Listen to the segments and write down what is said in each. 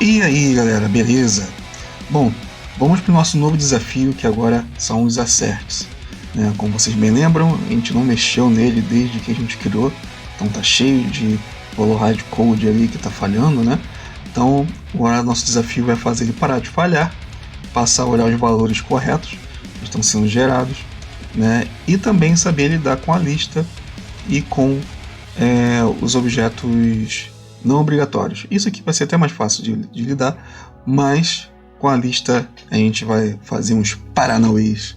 E aí galera, beleza? Bom, vamos para o nosso novo desafio que agora são os asserts, né? Como vocês bem lembram, a gente não mexeu nele desde que a gente criou, então tá cheio de hard code ali que tá falhando, né? Então agora nosso desafio é fazer ele parar de falhar, passar a olhar os valores corretos que estão sendo gerados, né? E também saber lidar com a lista e com os objetos não obrigatórios. Isso aqui vai ser até mais fácil de lidar, mas com a lista a gente vai fazer uns paranauês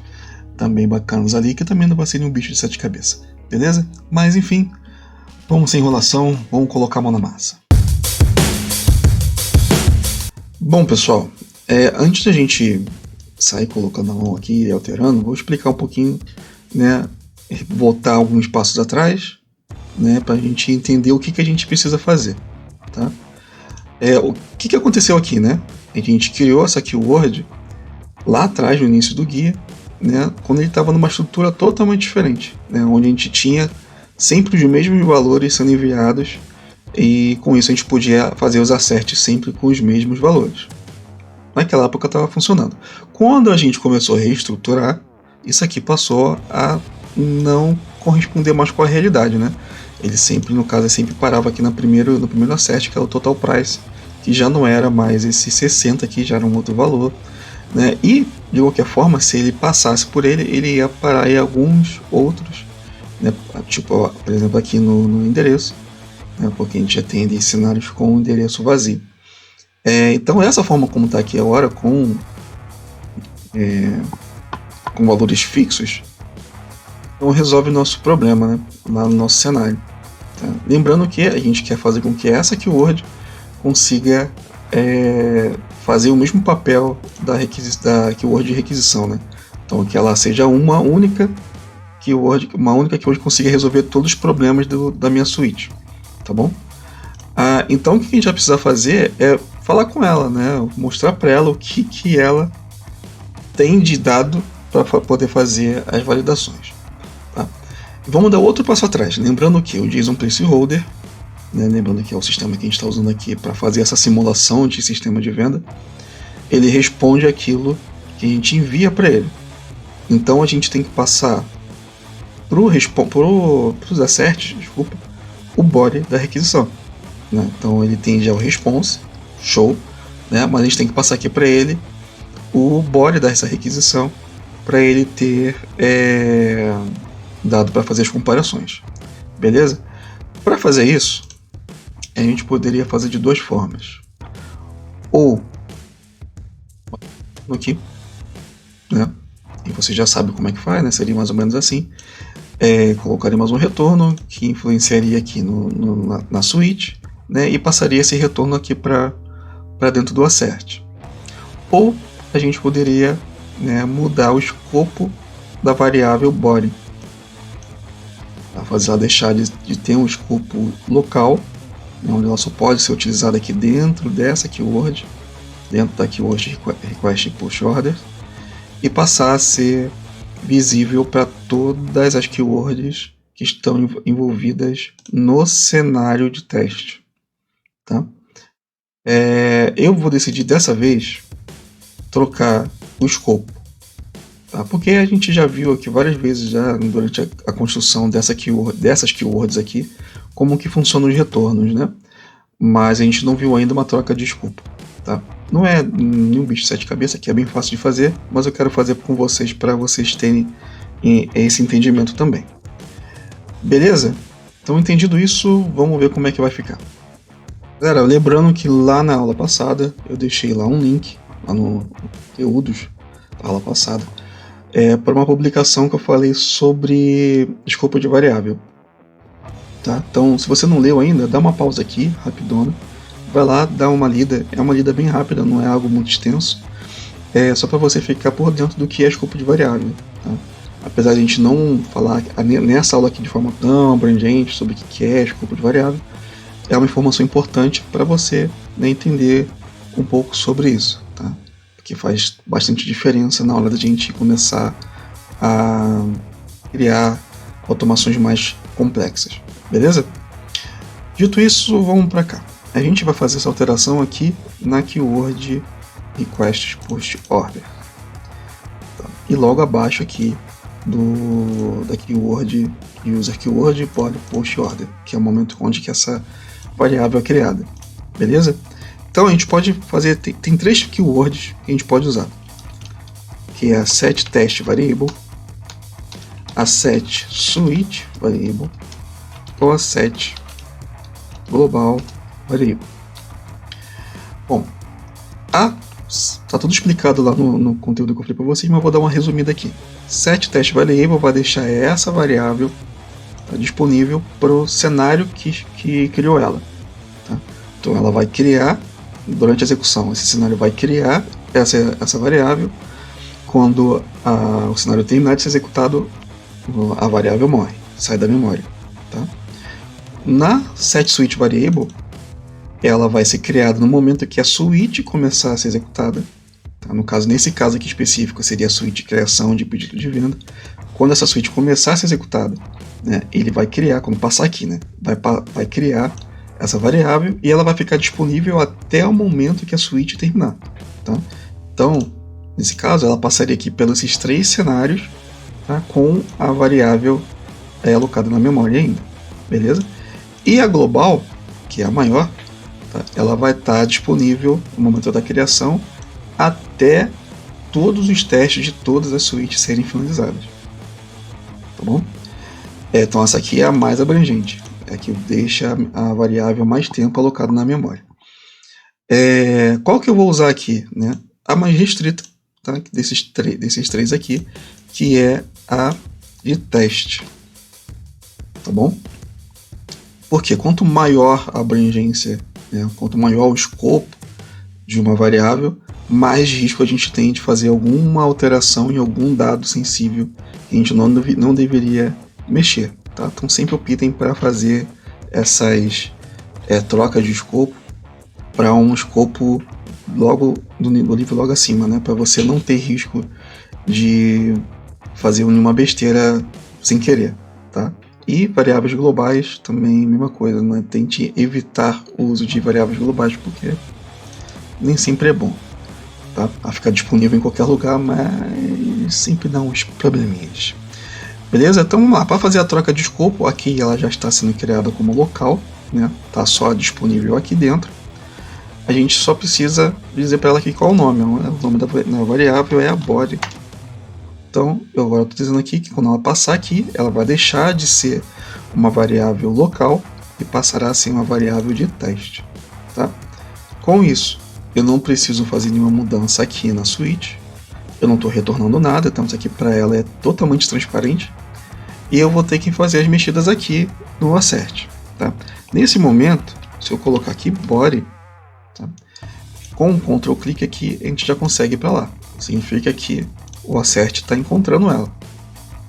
também bacanas ali, que também não vai ser nenhum bicho de sete cabeças, beleza? Mas enfim, vamos sem enrolação, vamos colocar a mão na massa. Bom pessoal, antes da gente sair colocando a mão aqui e alterando, vou explicar um pouquinho, né, voltar alguns passos atrás, né, para a gente entender o que a gente precisa fazer. Tá? O que aconteceu aqui, né? A gente criou essa keyword lá atrás, no início do guia, né? Quando ele estava numa estrutura totalmente diferente, né? Onde a gente tinha sempre os mesmos valores sendo enviados e com isso a gente podia fazer os asserts sempre com os mesmos valores. Naquela época estava funcionando. Quando a gente começou a reestruturar, isso aqui passou a não corresponder mais com a realidade, né? Ele sempre, no caso, sempre parava aqui no primeiro assert, que é o total price, que já não era mais esse 60 aqui, já era um outro valor, né? E, de qualquer forma, se ele passasse por ele, ele ia parar em alguns outros, né? Tipo, ó, por exemplo, aqui no endereço, né? Porque a gente já tem cenários com endereço vazio. Então, essa forma como está aqui agora, com valores fixos, então resolve o nosso problema, né, lá no nosso cenário. Tá? Lembrando que a gente quer fazer com que essa keyword consiga fazer o mesmo papel da keyword de requisição, né? Então que ela seja uma única keyword que consiga resolver todos os problemas da minha suíte, tá bom? Então o que a gente vai precisar fazer é falar com ela, né? Mostrar para ela o que ela tem de dado para poder fazer as validações. Vamos dar outro passo atrás, lembrando que o JSON Placeholder, né, lembrando que é o sistema que a gente está usando aqui para fazer essa simulação de sistema de venda, ele responde aquilo que a gente envia para ele. Então a gente tem que passar para os asserts, o body da requisição. Né? Então ele tem já o response, show, né? Mas a gente tem que passar aqui para ele o body dessa requisição para ele ter dado para fazer as comparações, beleza? Para fazer isso, a gente poderia fazer de duas formas, ou aqui, né? E você já sabe como é que faz, né? Seria mais ou menos assim. Colocaria mais um retorno que influenciaria aqui na suíte, né? E passaria esse retorno aqui para dentro do assert. Ou a gente poderia, né, mudar o escopo da variável body, fazer ela deixar de ter um escopo local, onde ela só pode ser utilizada aqui dentro dessa keyword, dentro da keyword request push order, e passar a ser visível para todas as keywords que estão envolvidas no cenário de teste. Tá? Eu vou decidir dessa vez trocar o escopo. Tá? Porque a gente já viu aqui várias vezes já durante a construção dessas keywords aqui, como que funcionam os retornos, né? Mas a gente não viu ainda uma troca de escopo. Tá? Não é nenhum bicho de sete cabeças, que é bem fácil de fazer, mas eu quero fazer com vocês para vocês terem esse entendimento também. Beleza? Então, entendido isso, vamos ver como é que vai ficar. Galera, lembrando que lá na aula passada eu deixei lá um link, lá no conteúdos da aula passada, para uma publicação que eu falei sobre escopo de variável. Tá? Então, se você não leu ainda, dá uma pausa aqui, rapidona, vai lá, dá uma lida, é uma lida bem rápida, não é algo muito extenso, só para você ficar por dentro do que é escopo de variável. Tá? Apesar de a gente não falar nessa aula aqui de forma tão abrangente sobre o que é escopo de variável, é uma informação importante para você, né, entender um pouco sobre isso. Tá? Que faz bastante diferença na hora da gente começar a criar automações mais complexas, beleza? Dito isso, vamos para cá. A gente vai fazer essa alteração aqui na keyword request post order. E logo abaixo aqui da keyword user keyword body post order, que é o momento onde que essa variável é criada. Beleza? Então a gente pode fazer, tem 3 keywords que a gente pode usar, que é a set test variable, a set switch variable ou a set global variable. Bom, tá tudo explicado lá no conteúdo que eu falei para vocês, mas eu vou dar uma resumida aqui. Set test variable vai deixar essa variável disponível para o cenário que criou ela. Tá? Então ela vai criar, durante a execução, esse cenário vai criar essa variável. Quando o cenário terminar de ser executado, a variável morre, sai da memória. Tá? Na set switch variable, ela vai ser criada no momento que a switch começar a ser executada. Tá? No caso, nesse caso aqui específico, seria a switch de criação de pedido de venda. Quando essa switch começar a ser executada, né, ele vai criar, quando passar aqui, né, vai criar essa variável e ela vai ficar disponível até o momento que a switch terminar. Tá? Então, nesse caso, ela passaria aqui pelos esses 3 cenários, tá, com a variável alocada na memória ainda. Beleza? E a global, que é a maior, tá, ela vai estar disponível no momento da criação até todos os testes de todas as switches serem finalizadas. Tá bom? Então essa aqui é a mais abrangente, é a que deixa a variável mais tempo alocada na memória. Qual que eu vou usar aqui? Né? A mais restrita, tá? desses 3 aqui, que é a de teste. Tá bom? Porque quanto maior a abrangência, né, quanto maior o escopo de uma variável, mais risco a gente tem de fazer alguma alteração em algum dado sensível que a gente não deveria mexer. Tá? Então sempre optem para fazer essas trocas de escopo para um escopo logo do nível logo acima, né? Para você não ter risco de fazer nenhuma besteira sem querer. Tá? E variáveis globais também, mesma coisa, né? Tente evitar o uso de variáveis globais porque nem sempre é bom. Tá? A ficar disponível em qualquer lugar, mas sempre dá uns probleminhas. Beleza? Então vamos lá, para fazer a troca de escopo, aqui ela já está sendo criada como local, né? Tá só disponível aqui dentro. A gente só precisa dizer para ela aqui qual é o nome. O nome da variável é a body. Então eu agora estou dizendo aqui que quando ela passar aqui, ela vai deixar de ser uma variável local e passará a ser uma variável de teste. Tá? Com isso, eu não preciso fazer nenhuma mudança aqui na switch. Eu não estou retornando nada, então isso aqui para ela é totalmente transparente. E eu vou ter que fazer as mexidas aqui no assert. Tá? Nesse momento, se eu colocar aqui body, tá? Com um Ctrl clique aqui, a gente já consegue ir para lá. Significa que o assert está encontrando ela.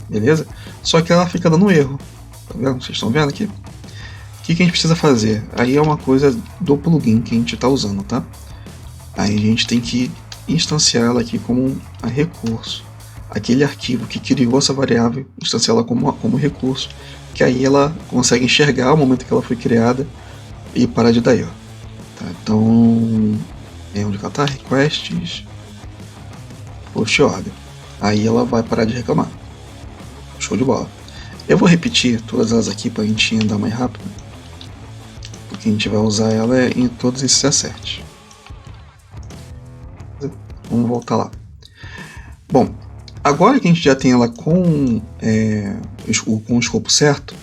Beleza? Só que ela fica dando erro. Tá vendo? Vocês estão vendo aqui? O que a gente precisa fazer? Aí é uma coisa do plugin que a gente está usando, tá? Aí a gente tem que instanciar ela aqui como um recurso. Aquele arquivo que criou essa variável, instanciar ela como recurso, que aí ela consegue enxergar o momento que ela foi criada e parar de dar erro. Tá? Então, onde ela está? Requests, post order. Aí ela vai parar de reclamar. Show de bola. Eu vou repetir todas elas aqui para a gente andar mais rápido, porque a gente vai usar ela em todos esses asserts. Vamos voltar lá. Bom, agora que a gente já tem ela com o escopo certo,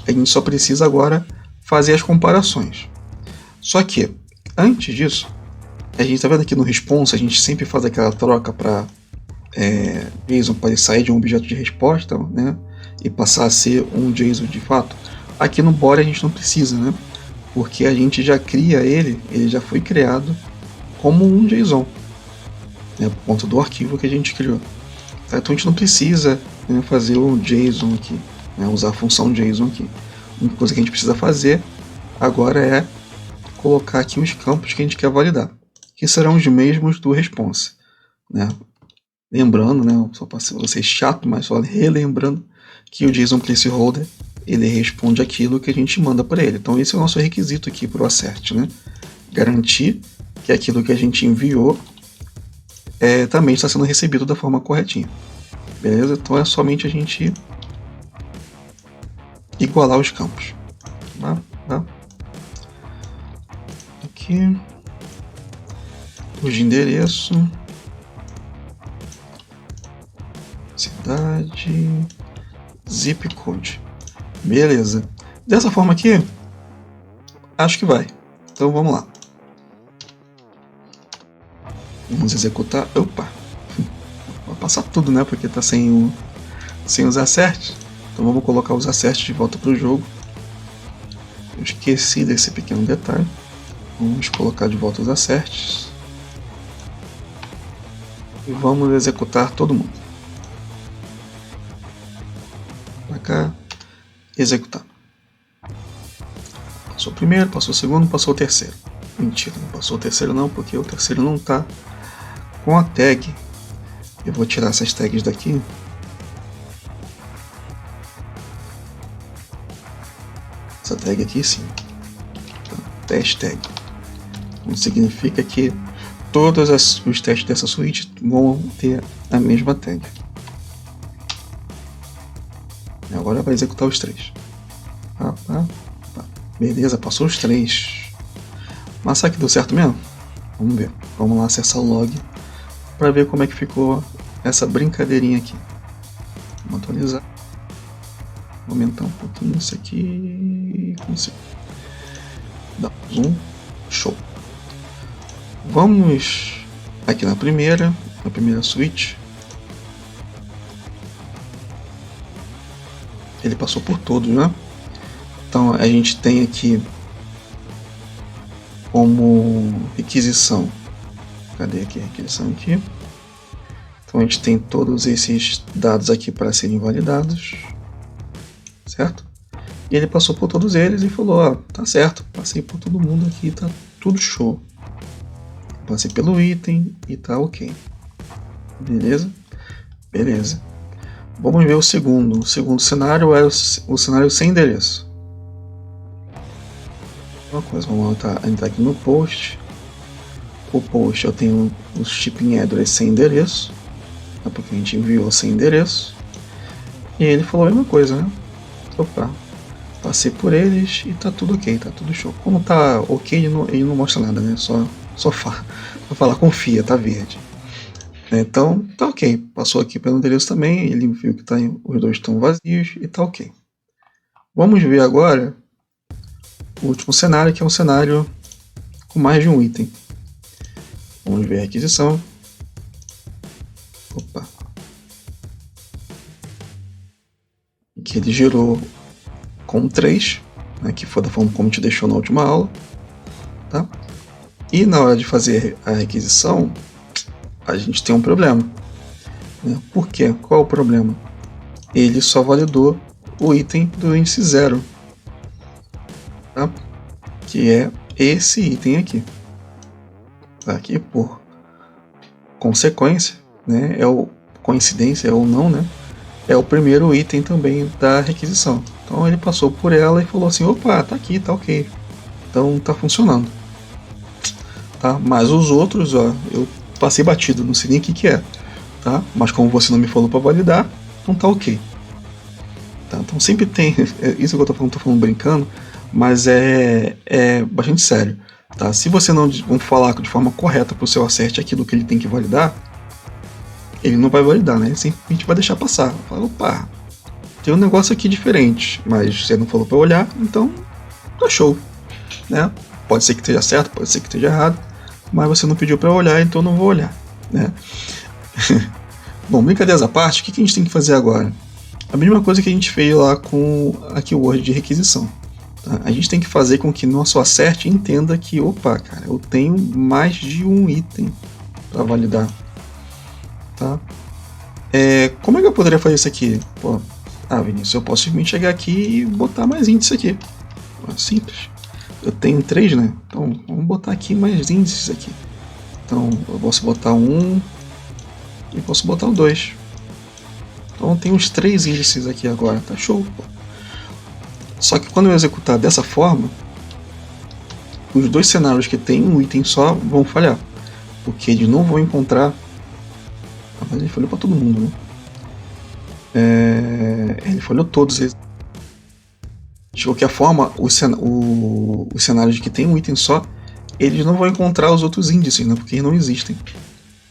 a gente só precisa agora fazer as comparações. Só que, antes disso, a gente está vendo aqui no response, a gente sempre faz aquela troca para JSON para sair de um objeto de resposta, né, e passar a ser um JSON de fato. Aqui no body a gente não precisa, né, porque a gente já cria ele já foi criado como um JSON. Por conta do arquivo que a gente criou. Tá? Então a gente não precisa, né, fazer o JSON aqui, né, usar a função JSON aqui. A única coisa que a gente precisa fazer agora é colocar aqui os campos que a gente quer validar, que serão os mesmos do response. Né? Lembrando, né, só para ser chato, mas só relembrando que o JSON placeholder ele responde aquilo que a gente manda para ele. Então esse é o nosso requisito aqui para o assert, né? Garantir que aquilo que a gente enviou também está sendo recebido da forma corretinha. Beleza? Então é somente a gente igualar os campos. Tá? Aqui os de endereço, cidade, zip code. Beleza. Dessa forma aqui, acho que vai. Então vamos lá. Vamos executar. Opa! Vai passar tudo, né? Porque tá sem os asserts. Então vamos colocar os asserts de volta para o jogo. Eu esqueci desse pequeno detalhe. Vamos colocar de volta os asserts. E vamos executar todo mundo. Pra cá. Executar. Passou o primeiro, passou o segundo, passou o terceiro. Mentira, não passou o terceiro não, porque o terceiro não tá com a tag. Eu vou tirar essas tags daqui. Essa tag aqui sim. Então, test tag. Então, significa que todos os testes dessa suíte vão ter a mesma tag. E agora vai executar os 3. Beleza, passou os 3. Mas será que deu certo mesmo? Vamos ver. Vamos lá acessar o log para ver como é que ficou essa brincadeirinha aqui. Vamos atualizar. Vou aumentar um pouquinho isso aqui. Dá um zoom. Show. Vamos aqui na primeira switch. Ele passou por todos, né? Então a gente tem aqui como requisição. Cadê aqui a requisição aqui? Então a gente tem todos esses dados aqui para serem validados, certo? E ele passou por todos eles e falou: ó, tá certo, passei por todo mundo aqui, tá tudo show. Passei pelo item e tá ok. Beleza? Beleza. Vamos ver o segundo. O segundo cenário era o cenário sem endereço. Uma coisa, vamos entrar aqui no post. O post eu tenho os shipping address sem endereço, porque a gente enviou sem endereço. E ele falou a mesma coisa, né? Opa, passei por eles e tá tudo ok, tá tudo show. Quando tá ok, ele não mostra nada, né? Só fala, confia, tá verde. Então, tá ok. Passou aqui pelo endereço também, ele viu que os dois estão vazios e tá ok. Vamos ver agora o último cenário, que é um cenário com mais de um item. Vamos ver a requisição. Opa. Que ele gerou com 3, né, que foi da forma como te deixou na última aula. Tá? E na hora de fazer a requisição, a gente tem um problema. Né? Por quê? Qual é o problema? Ele só validou o item do índice 0. Tá? Que é esse item aqui. Tá? Aqui por consequência, né? Coincidência ou não, né? É o primeiro item também da requisição. Então ele passou por ela e falou assim: opa, tá aqui, tá ok. Então tá funcionando. Tá? Mas os outros, ó, eu passei batido, não sei nem o que é. Tá? Mas como você não me falou para validar, não tá ok. Tá? Então sempre tem, isso que eu tô falando brincando, mas é bastante sério. Tá? Se você não falar de forma correta para o seu assert aquilo que ele tem que validar, ele não vai validar, né? Ele simplesmente vai deixar passar. Fala, opa, tem um negócio aqui diferente, mas você não falou para olhar, então tá show. Né? Pode ser que esteja certo, pode ser que esteja errado, mas você não pediu para olhar, então não vou olhar. Né? Bom, brincadeiras à parte, o que a gente tem que fazer agora? A mesma coisa que a gente fez lá com a keyword de requisição. Tá? A gente tem que fazer com que nosso assert entenda que, opa, cara, eu tenho mais de um item para validar. Tá? Como é que eu poderia fazer isso aqui? Pô, Vinícius, eu posso simplesmente chegar aqui e botar mais índice aqui. Simples. Eu tenho 3, né? Então vamos botar aqui mais índices aqui. Então eu posso botar 1 e posso botar o 2. Então tem uns 3 índices aqui agora, tá show. Só que quando eu executar dessa forma, os dois cenários que tem um item só vão falhar, porque eles não vão encontrar. Mas ele falhou para todo mundo, né? Ele falhou todos. De qualquer forma, os cenários que tem um item só, eles não vão encontrar os outros índices, né? Porque eles não existem,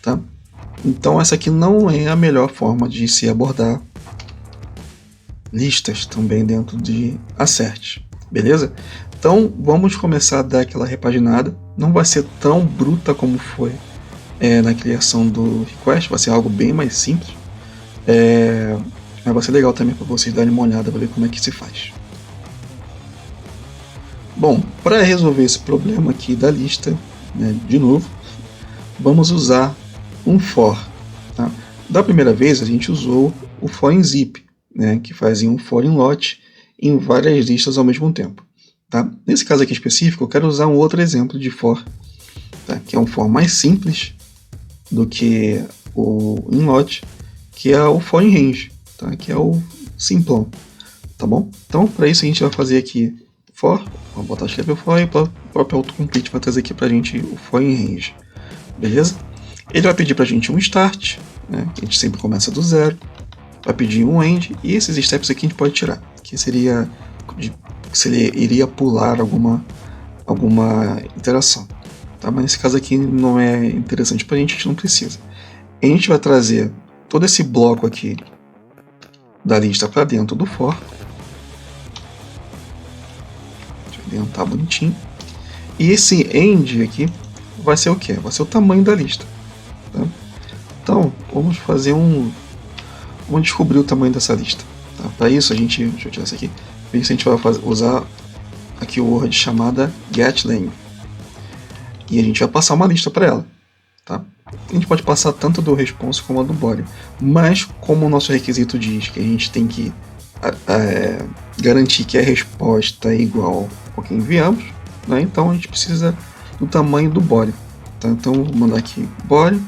tá? Então essa aqui não é a melhor forma de se abordar listas também dentro de Assert, beleza? Então vamos começar a dar aquela repaginada. Não vai ser tão bruta como foi na criação do request, vai ser algo bem mais simples. Mas vai ser legal também para vocês darem uma olhada para ver como é que se faz. Bom, para resolver esse problema aqui da lista, né, de novo, vamos usar um for. Tá? Da primeira vez a gente usou o for in zip, né, que fazia um for in lot em várias listas ao mesmo tempo. Tá? Nesse caso aqui específico, eu quero usar um outro exemplo de for, tá? Que é um for mais simples do que o in lot, que é o for in range, tá? Que é o simplão. Tá bom? Então, para isso a gente vai fazer aqui for, vamos botar escrever for e o próprio autocomplete vai trazer aqui para a gente o for in range. Beleza? Ele vai pedir para a gente um start, né? A gente sempre começa do zero. Vai pedir um end, e esses steps aqui a gente pode tirar, que seria se ele iria pular alguma interação. Tá? Mas nesse caso aqui não é interessante para a gente não precisa. A gente vai trazer todo esse bloco aqui da lista para dentro do for. Deixa eu adiantar bonitinho. E esse end aqui vai ser o que? Vai ser o tamanho da lista. Tá? Então, vamos fazer vamos descobrir o tamanho dessa lista. Tá? Para isso, deixa eu tirar isso aqui. Para isso, a gente vai usar a keyword chamada getLength. E a gente vai passar uma lista para ela. Tá? A gente pode passar tanto do response como a do body. Mas, como o nosso requisito diz que a gente tem que garantir que a resposta é igual ao que enviamos, né? Então a gente precisa do tamanho do body. Tá? Então, vou mandar aqui body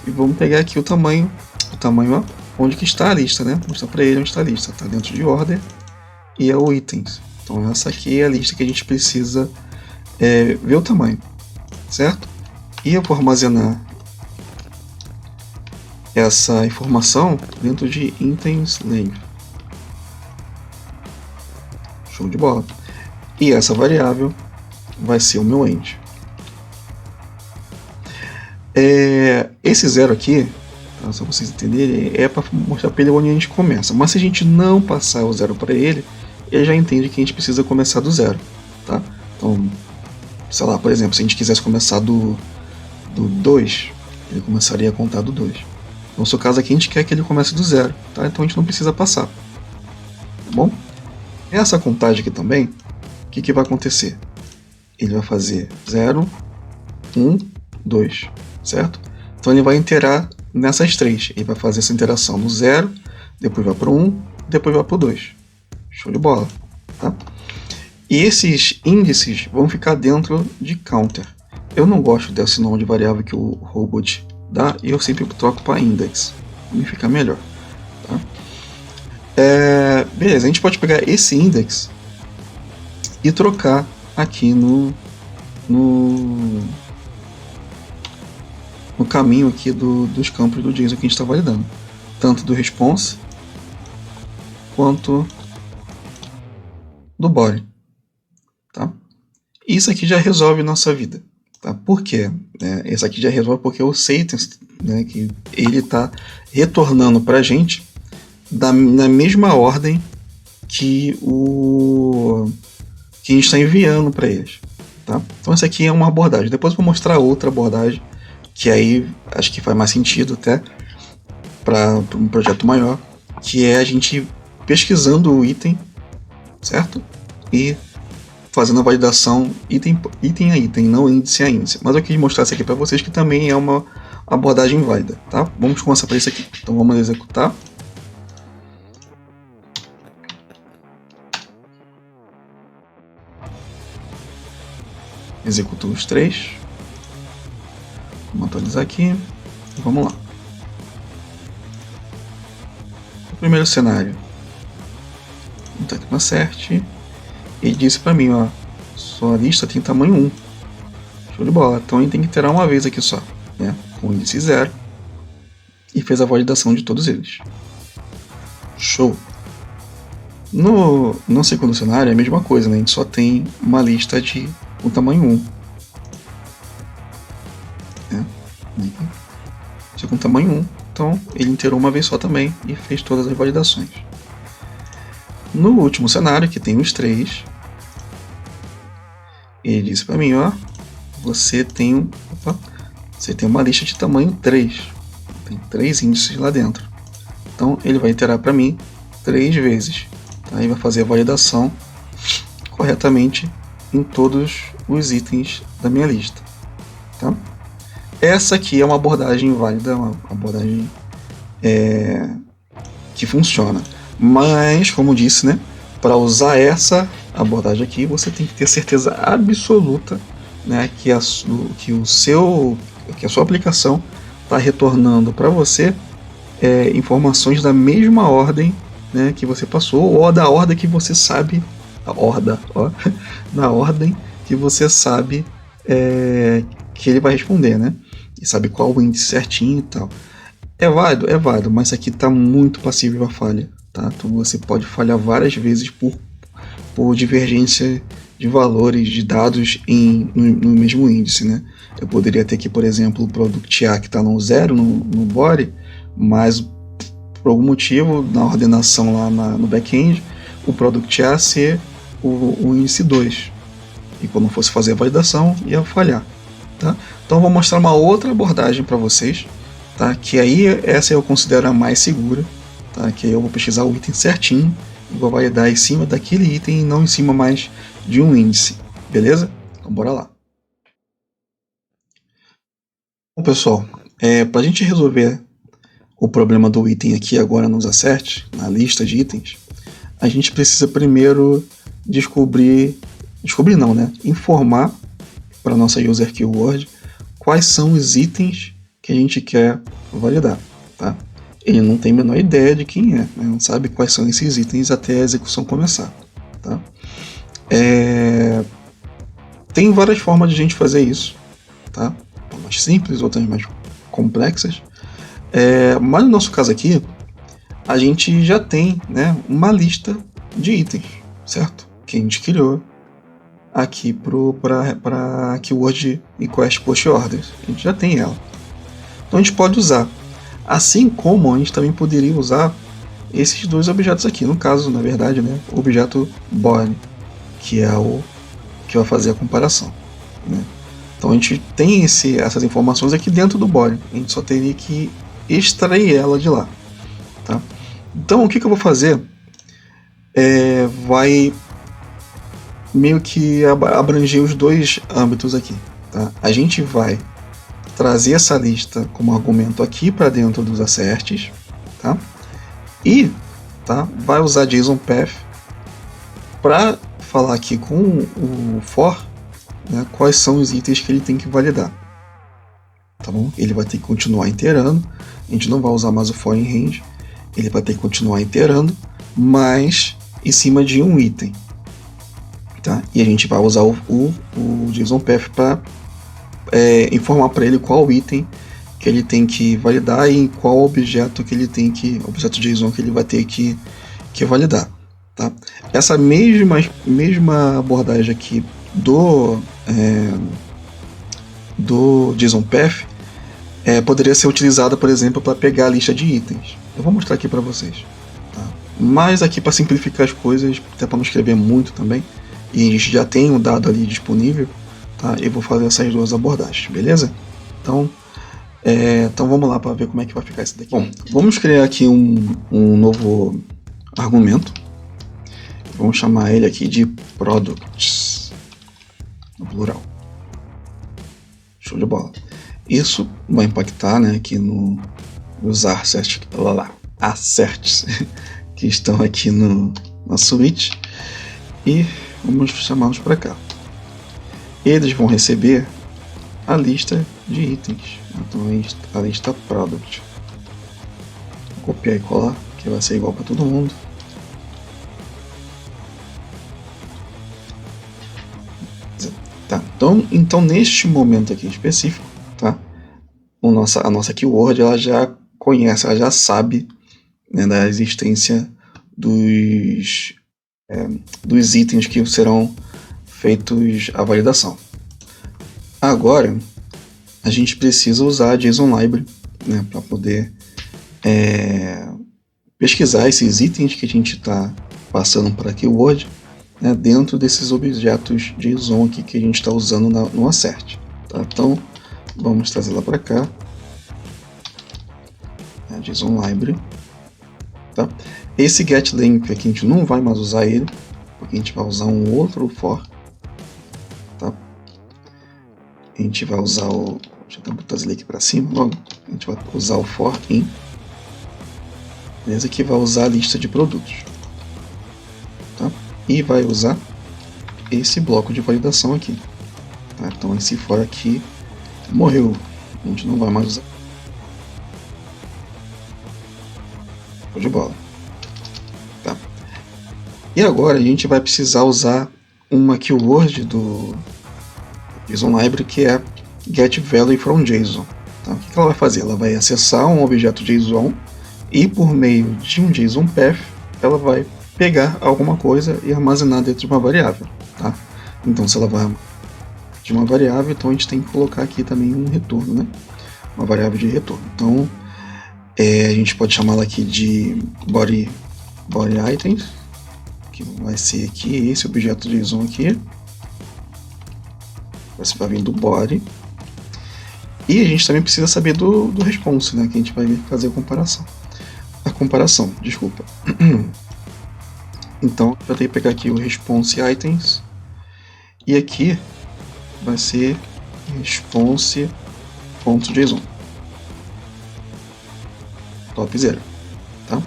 e vamos pegar aqui o tamanho ó, onde que está a lista, né? Vou mostrar para ele onde está a lista. Está dentro de order e é o itens. Então essa aqui é a lista que a gente precisa ver o tamanho, certo? E eu vou armazenar essa informação dentro de itens length. Show de bola. E essa variável vai ser o meu end. Esse zero aqui, tá, só vocês entenderem, é para mostrar para ele onde a gente começa. Mas se a gente não passar o zero para ele, ele já entende que a gente precisa começar do zero. Tá? Então, sei lá, por exemplo, se a gente quisesse começar do 2, ele começaria a contar do 2. No seu caso aqui, a gente quer que ele comece do zero. Tá? Então a gente não precisa passar. Tá bom? Essa contagem aqui também, o que vai acontecer? Ele vai fazer 0, 1, 2, certo? Então ele vai interar nessas três. Ele vai fazer essa interação no 0, depois vai para o 1, depois vai para o 2. Show de bola. Tá? E esses índices vão ficar dentro de counter. Eu não gosto desse nome de variável que o robot dá, e eu sempre troco para index. Me fica melhor. Tá? Beleza, a gente pode pegar esse index e trocar aqui no caminho aqui dos campos do JSON que a gente está validando, tanto do response quanto do body. Tá? Isso aqui já resolve nossa vida. Tá? Por quê? Esse aqui já resolve porque o sentence, né, que ele está retornando para a gente na mesma ordem que a gente está enviando para eles. Tá? Então essa aqui é uma abordagem. Depois eu vou mostrar outra abordagem, que aí acho que faz mais sentido até para um projeto maior, que é a gente pesquisando o item, certo? E fazendo a validação item a item, não índice a índice. Mas eu quis mostrar isso aqui para vocês, que também é uma abordagem válida. Tá? Vamos começar por isso aqui. Então vamos executar. Executo os três. Vamos atualizar aqui. Vamos lá. O primeiro cenário. Vamos estar aqui no Assert. ele disse para mim, ó, sua lista tem tamanho 1. Show de bola. Então ele tem que iterar uma vez aqui só, né? Com índice 0. E fez a validação de todos eles. Show! No segundo cenário é a mesma coisa, né? A gente só tem uma lista de um tamanho 1. Né? Só com tamanho 1. Então ele iterou uma vez só também e fez todas as validações. No último cenário, que tem os 3, ele disse para mim, ó, você tem uma lista de tamanho 3. Tem 3 índices lá dentro. Então ele vai iterar para mim 3 vezes. Tá? E vai fazer a validação corretamente em todos os itens da minha lista. Tá? Essa aqui é uma abordagem válida, uma abordagem que funciona. Mas, como disse, né, para usar essa abordagem aqui, você tem que ter certeza absoluta, né, que a sua aplicação está retornando para você informações da mesma ordem, né, que você passou, ou da ordem que você sabe, na ordem que você sabe que ele vai responder, né? E sabe qual o índice certinho e tal. É válido, mas aqui está muito passível a falha, tá? Então você pode falhar várias vezes por divergência de valores de dados no mesmo índice, né? Eu poderia ter aqui, por exemplo, o product A que está no 0 no body, mas por algum motivo, na ordenação lá no back-end, o product A ser o índice 2. E quando fosse fazer a validação, ia falhar. Tá? Então eu vou mostrar uma outra abordagem para vocês, tá? Que aí essa eu considero a mais segura, tá? Que aí eu vou pesquisar o item certinho e vou validar em cima daquele item e não em cima mais de um índice. Beleza? Então bora lá. Bom, pessoal, para a gente resolver o problema do item aqui agora nos asserts, na lista de itens, a gente precisa primeiro informar para a nossa user keyword quais são os itens que a gente quer validar. Tá? Ele não tem a menor ideia de quem é, né? Não sabe quais são esses itens até a execução começar. Tá? Tem várias formas de a gente fazer isso. Tá? Mais simples, outras mais complexas. Mas no nosso caso aqui, a gente já tem, né, uma lista de itens, certo? Que a gente criou aqui para Keyword Request Post Orders. A gente já tem ela. Então a gente pode usar. Assim como a gente também poderia usar esses dois objetos aqui. No caso, na verdade, né, o objeto body, que é o que vai fazer a comparação. Né? Então a gente tem essas informações aqui dentro do body. A gente só teria que extrair ela de lá. Tá? Então o que eu vou fazer vai meio que abranger os dois âmbitos aqui. Tá? A gente vai trazer essa lista como argumento aqui para dentro dos asserts, tá? E vai usar JSON Path para falar aqui com o for, né, quais são os itens que ele tem que validar. Tá bom? Ele vai ter que continuar iterando, a gente não vai usar mais o for em range, ele vai ter que continuar iterando, mas em cima de um item. Tá? E a gente vai usar o JSON Path para informar para ele qual item que ele tem que validar e em qual objeto objeto JSON que ele vai ter que validar. Tá? Essa mesma abordagem aqui do JSON Path poderia ser utilizada, por exemplo, para pegar a lista de itens. Eu vou mostrar aqui para vocês. Tá? Mas aqui, para simplificar as coisas, até para não escrever muito também, e a gente já tem um dado ali disponível, tá? Eu vou fazer essas duas abordagens, beleza? Então vamos lá para ver como é que vai ficar isso daqui. Bom, vamos criar aqui um novo argumento. Vamos chamar ele aqui de products, no plural. Show de bola. Isso vai impactar, né, aqui nos asserts que estão aqui na suíte. E vamos chamá-los para cá. Eles vão receber a lista de itens. Então a lista product. Vou copiar e colar, que vai ser igual para todo mundo. Tá, então neste momento aqui específico, tá, a nossa keyword ela já conhece, ela já sabe, né, da existência dos itens que serão feitos a validação. Agora, a gente precisa usar a JSON Library, né, para poder pesquisar esses itens que a gente está passando para a keyword, né, dentro desses objetos JSON aqui que a gente está usando no assert. Tá? Então, vamos trazer lá para cá, a JSON Library. Tá? Esse getLength aqui a gente não vai mais usar ele, porque a gente vai usar um outro for. Tá? A gente vai usar o... Deixa eu trazer ele aqui para cima logo. A gente vai usar o for in. Beleza? Que vai usar a lista de produtos. Tá? E vai usar esse bloco de validação aqui. Tá? Então esse for aqui morreu. A gente não vai mais usar. Show de bola. Tá? E agora a gente vai precisar usar uma keyword do JSON Library que é getValue_from_JSON. Tá? O que ela vai fazer? Ela vai acessar um objeto JSON e por meio de um JSON Path ela vai pegar alguma coisa e armazenar dentro de uma variável. Tá? Então se ela vai de uma variável, então a gente tem que colocar aqui também um retorno, né? Uma variável de retorno. Então a gente pode chamá-la aqui de body items, que vai ser aqui esse objeto JSON aqui. Você vai vir do body. E a gente também precisa saber do response, né? Que a gente vai fazer a comparação, desculpa. Então, eu tenho que pegar aqui o response items. E aqui vai ser response.json. Topzera. Tá?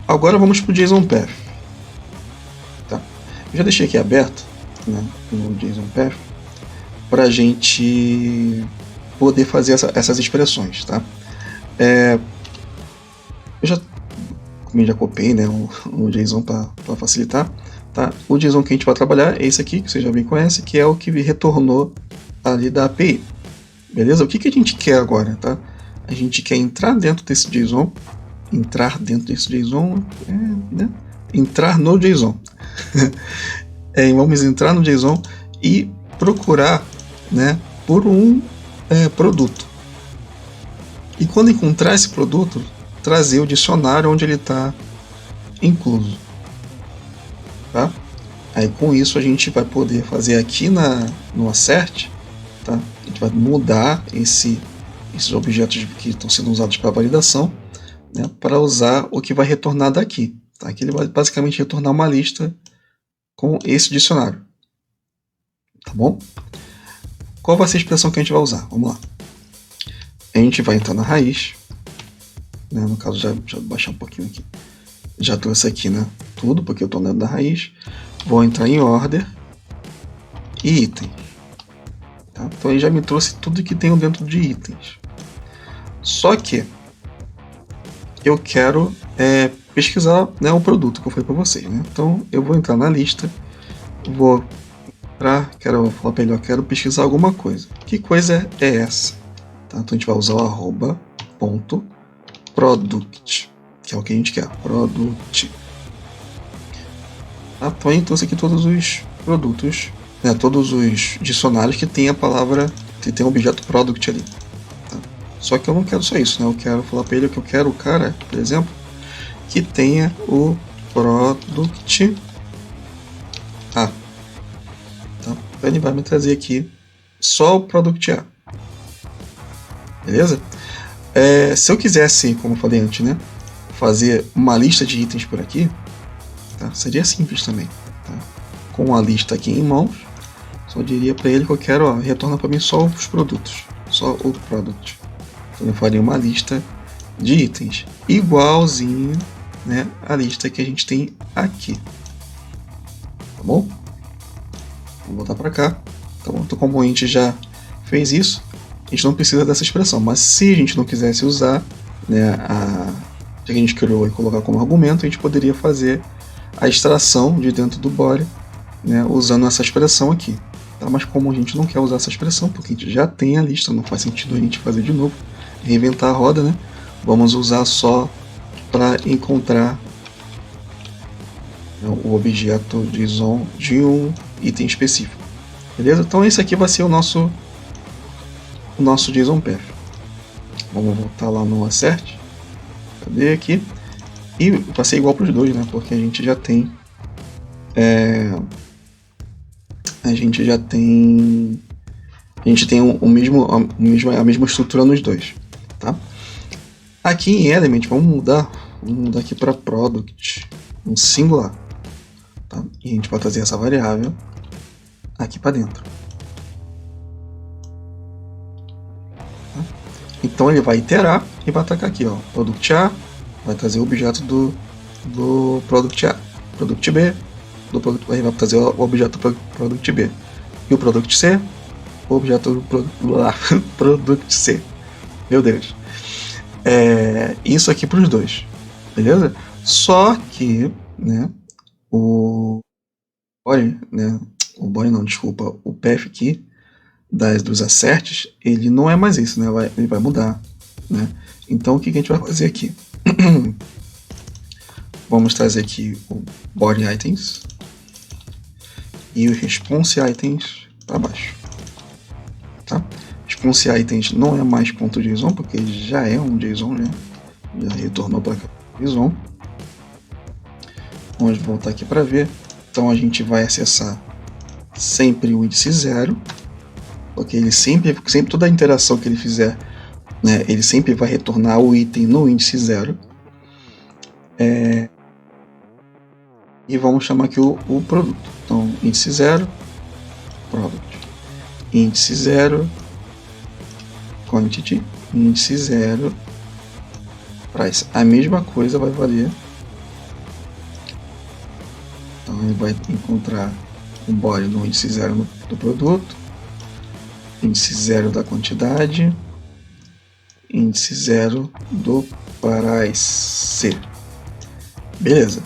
Agora vamos para o JSON Path. Tá? Eu já deixei aqui aberto, né, no JSON Path, para a gente poder fazer essas expressões. Tá? Eu já copiei, né, o JSON para facilitar. Tá? O JSON que a gente vai trabalhar é esse aqui, que você já bem conhece, que é o que retornou ali da API. Beleza? O que a gente quer agora? Tá? A gente quer entrar dentro desse JSON, né? Entrar no JSON. Vamos entrar no JSON e procurar, né, por um produto. E quando encontrar esse produto, trazer o dicionário onde ele está incluso. Tá? Aí com isso a gente vai poder fazer aqui no assert, tá? A gente vai mudar esses objetos que estão sendo usados para validação, né, para usar o que vai retornar daqui. Tá? Aqui ele vai basicamente retornar uma lista com esse dicionário. Tá bom? Qual vai ser a expressão que a gente vai usar? Vamos lá. A gente vai entrar na raiz, né, no caso já vou baixar um pouquinho aqui. Já trouxe aqui, né, tudo, porque eu estou dentro da raiz. Vou entrar em order e item. Tá? Então ele já me trouxe tudo que tem dentro de itens. Só que eu quero pesquisar, né, o produto que eu falei para vocês. Né? Então eu vou entrar na lista, quero falar para ele, eu quero pesquisar alguma coisa. Que coisa é essa? Tá? Então a gente vai usar o @product, que é o que a gente quer, product. Então eu trouxe aqui todos os produtos, né, todos os dicionários que tem a palavra, que tem o objeto product ali. Tá? Só que eu não quero só isso, né? Eu quero falar para ele que eu quero o cara, por exemplo, que tenha o product A. Tá? Então ele vai me trazer aqui só o product A. Beleza? Se eu quisesse, como eu falei antes, né, fazer uma lista de itens por aqui, tá? Seria simples também. Tá? Com a lista aqui em mãos, só diria para ele que eu quero, retorna para mim só os produtos, só o product. Então eu faria uma lista de itens igualzinho, né, a lista que a gente tem aqui. Tá bom? Vamos voltar para cá. Então como a gente já fez isso, a gente não precisa dessa expressão, mas se a gente não quisesse usar, né, que a gente criou e colocar como argumento, a gente poderia fazer a extração de dentro do body, né, usando essa expressão aqui. tá? Mas como a gente não quer usar essa expressão, porque a gente já tem a lista, não faz sentido a gente fazer de novo, reinventar a roda, né? Vamos usar só para encontrar o objeto JSON de um item específico, beleza? Então esse aqui vai ser o nosso JSON Path. Vamos voltar lá no assert, cadê aqui? E vai ser igual para os dois, né? Porque a gente já tem a mesma estrutura nos dois, tá? Aqui em Element, vamos mudar aqui para Product, um singular, tá? E a gente vai trazer essa variável aqui para dentro. Tá? Então ele vai iterar e vai atacar aqui, ó, Product A, vai trazer o objeto do Product A, Product B, aí vai trazer o objeto do Product B, e o Product C, o objeto do Product C. Meu Deus. Isso aqui para os dois, beleza? Só que, né, o body não, desculpa, o path aqui dos asserts, ele não é mais isso, né? Ele vai mudar, né? Então o que a gente vai fazer aqui? Vamos trazer aqui o body items e o response items para baixo, tá? Response items não é mais .json, porque ele já é um JSON, né? Já retornou para JSON. Vamos voltar aqui para ver. Então a gente vai acessar sempre o índice 0, porque ele sempre toda a interação que ele fizer, né, ele sempre vai retornar o item no índice 0. E vamos chamar aqui o produto. Então, índice 0, product. Índice 0, quantity. Índice 0, price. A mesma coisa vai valer. Então, ele vai encontrar um body no índice 0 do produto, índice 0 da quantidade, índice 0 do price. Beleza.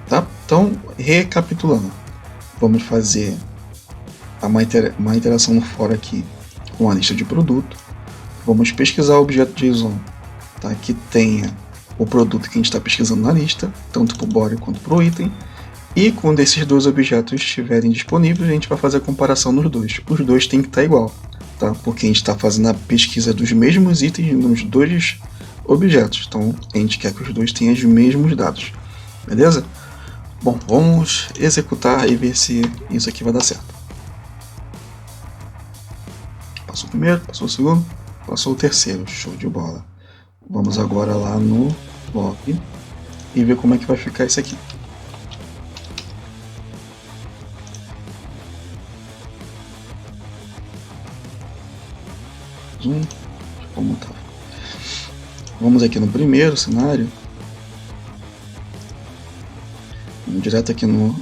Tá? Então, recapitulando, vamos fazer uma interação no for aqui com a lista de produto. Vamos pesquisar o objeto JSON, tá? Que tenha o produto que a gente está pesquisando na lista, tanto para o body quanto para o item. E quando esses dois objetos estiverem disponíveis, a gente vai fazer a comparação nos dois. Os dois têm que estar igual, tá? Porque a gente está fazendo a pesquisa dos mesmos itens nos dois objetos. Então a gente quer que os dois tenham os mesmos dados, beleza? Bom, vamos executar e ver se isso aqui vai dar certo. Passou o primeiro, passou o segundo, passou o terceiro, show de bola. Vamos agora lá no log e ver como é que vai ficar isso aqui. Vamos aqui no primeiro cenário, vamos direto aqui no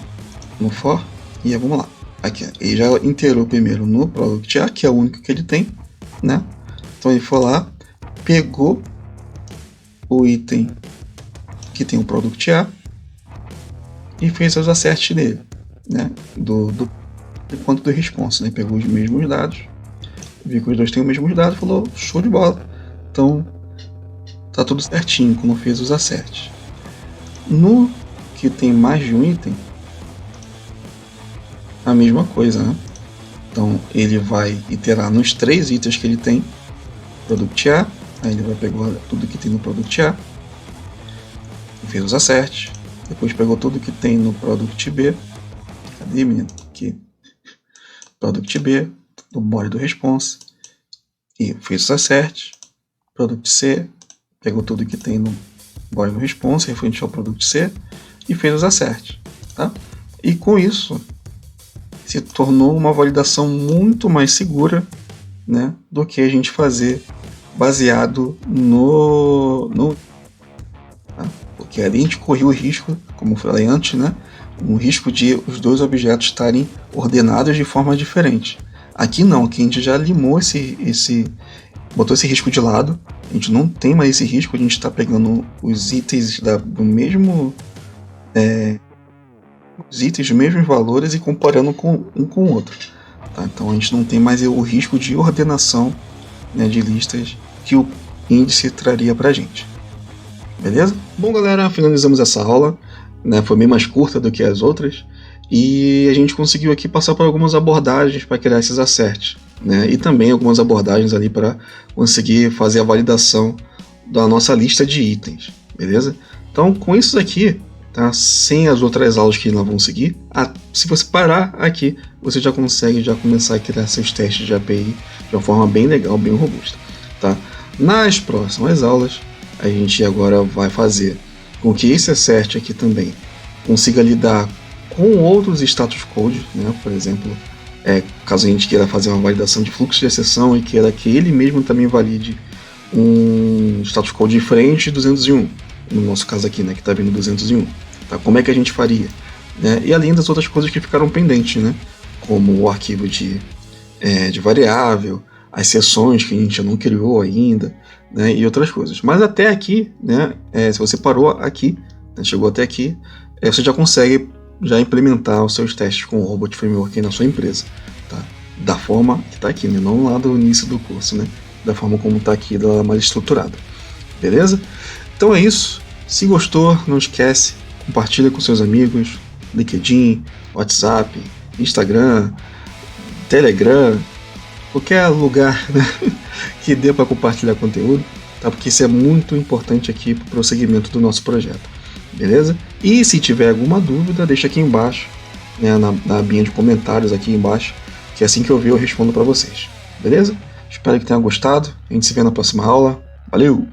for e vamos lá. Aqui, ele já inteirou primeiro no Product A, que é o único que ele tem, né? Então ele foi lá, pegou o item que tem o Product A e fez os asserts dele, né? Quanto do response, né? Pegou os mesmos dados, viu que os dois têm os mesmos dados, falou show de bola. Então tá tudo certinho quando fez os asserts. No que tem mais de um item, a mesma coisa, né? Então ele vai iterar nos 3 itens que ele tem, Product A, aí ele vai pegar tudo que tem no Product A, fez os asserts, depois pegou tudo que tem no Product B, cadê, menino? Aqui, Product B, do body do response, e fez os asserts, Product C, pegou tudo que tem no body do response, referente ao Product C, e fez os asserts, tá? E com isso se tornou uma validação muito mais segura, né, do que a gente fazer baseado tá? Porque ali a gente corria o risco, como eu falei antes, né, o risco de os dois objetos estarem ordenados de forma diferente. Aqui não, aqui a gente já limou botou esse risco de lado, a gente não tem mais esse risco, a gente está pegando os itens do mesmo os itens dos mesmos valores e comparando um com o outro, Tá? Então a gente não tem mais o risco de ordenação, né, de listas que o índice traria para a gente. Beleza? Bom, galera, finalizamos essa aula, né? Foi bem mais curta do que as outras, e a gente conseguiu aqui passar por algumas abordagens para criar esses asserts, né? E também algumas abordagens ali para conseguir fazer a validação da nossa lista de itens, beleza? Então, com isso aqui, tá? Sem as outras aulas que nós vamos seguir, se você parar aqui, você já consegue já começar a criar seus testes de API de uma forma bem legal, bem robusta, tá? Nas próximas aulas, a gente agora vai fazer com que esse assert aqui também consiga lidar com outros status code, né? Por exemplo, caso a gente queira fazer uma validação de fluxo de exceção e queira que ele mesmo também valide um status code diferente de 201, no nosso caso aqui, né, que está vindo 201. Tá? Como é que a gente faria? Né? E além das outras coisas que ficaram pendentes, né? Como o arquivo de variável, as seções que a gente não criou ainda, né? E outras coisas. Mas até aqui, né, se você parou aqui, né, chegou até aqui, você já consegue já implementar os seus testes com o Robot Framework na sua empresa, tá? Da forma que está aqui, né? Não lá do início do curso, né? Da forma como está aqui, da mais estruturada. Beleza? Então é isso. Se gostou, não esquece, compartilha com seus amigos, LinkedIn, WhatsApp, Instagram, Telegram, qualquer lugar, né, que dê para compartilhar conteúdo, tá? Porque isso é muito importante aqui para o prosseguimento do nosso projeto. Beleza? E se tiver alguma dúvida, deixa aqui embaixo, né, na abinha de comentários aqui embaixo, que assim que eu ver eu respondo para vocês. Beleza? Espero que tenham gostado. A gente se vê na próxima aula. Valeu!